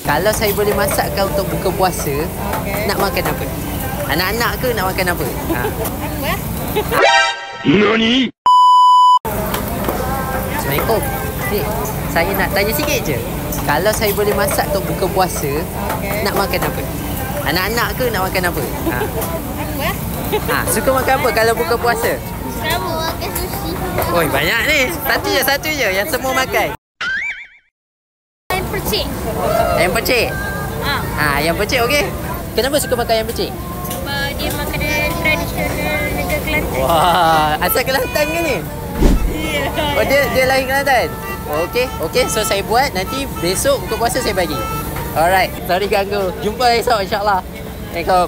Kalau saya boleh masakkan untuk buka puasa, nak makan apa? Anak-anak ke nak makan apa? Nani? Assalamualaikum. Saya nak tanya sikit je. Kalau saya boleh masak untuk buka puasa, nak makan apa? Anak-anak ke nak makan apa? Suka makan apa kalau buka puasa? Kamu makan sushi. Oi, banyak ni. Satu je yang semua makan. Ayam percik. Ayam percik. Ayam percik okey. Kenapa suka makan ayam percik? Sebab dia makanan tradisional negara Kelantan. Wah, asal Kelantan ke ni? Ya. Oh, dia lahir Kelantan. Okey. So saya buat, nanti besok buka puasa saya bagi. Alright, sorry ganggu. Jumpa esok insya-Allah. Assalamualaikum.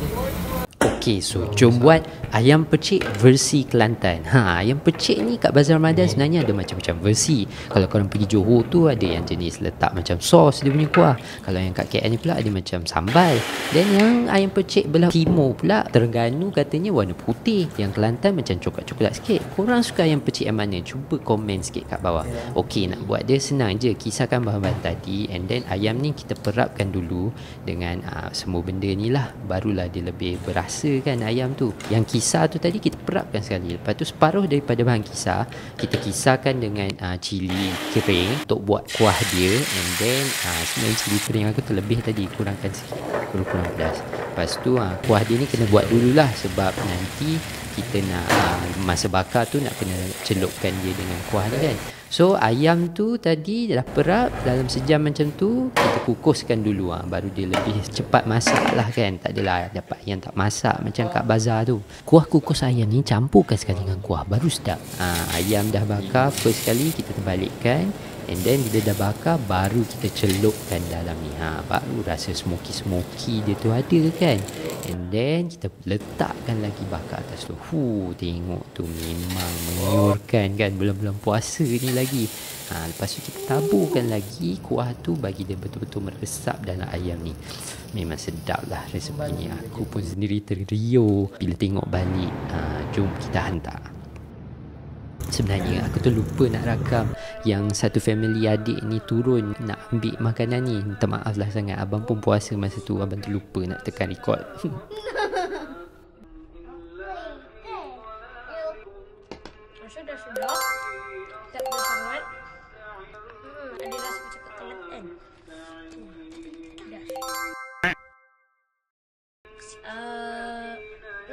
Okey, so jom buat ayam percik versi Kelantan. Ayam percik ni kat Bazar Ramadan sebenarnya ada macam-macam versi. Kalau korang pergi Johor tu ada yang jenis letak macam sos dia punya kuah. Kalau yang kat KL ni pula ada macam sambal. Dan yang ayam percik belah timur pula, Terengganu katanya warna putih. Yang Kelantan macam coklat-coklat sikit. Korang suka ayam percik yang mana? Cuba komen sikit kat bawah. Okey, nak buat dia senang je. Kisahkan bahan-bahan tadi and then ayam ni kita perapkan dulu dengan semua benda ni lah. Barulah dia lebih berasa kan ayam tu. Yang kisar tu tadi kita perapkan sekali. Lepas tu separuh daripada bahan kisar kita kisarkan dengan cili kering untuk buat kuah dia. And then sebenarnya cili kering aku terlebih tadi, kurangkan sikit, kurang pedas. Lepas tu kuah dia ni kena buat dululah sebab nanti kita nak masa bakar tu nak kena celupkan dia dengan kuah ni kan. So ayam tu tadi dah perap dalam sejam macam tu, kita kukuskan dulu baru dia lebih cepat masak lah kan. Tak adalah dapat ayam tak masak macam kat bazar tu. Kuah kukus ayam ni campurkan sekali dengan kuah baru sedap. Ayam dah bakar first kali kita terbalikkan. And then bila dah bakar baru kita celupkan dalam ni. Baru rasa smoky dia tu ada kan. And then kita letakkan lagi bakar atas tu. Tengok tu memang mengiurkan kan bulan-bulan puasa ni lagi. Lepas tu kita taburkan lagi kuah tu bagi dia betul-betul meresap dalam ayam ni. Memang sedap lah resep ni. Aku pun sendiri teriuk bila tengok balik. Jom kita hantar. Sebenarnya aku tu lupa nak rakam yang satu family adik ni turun nak ambil makanan ni. Minta maaf lah sangat. Abang pun puasa masa tu. Abang tu lupa nak tekan record. Sudah. Tak boleh sangat. Ada rasa macam kat Kelantan. Dah.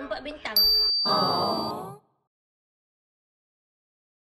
4 bintang.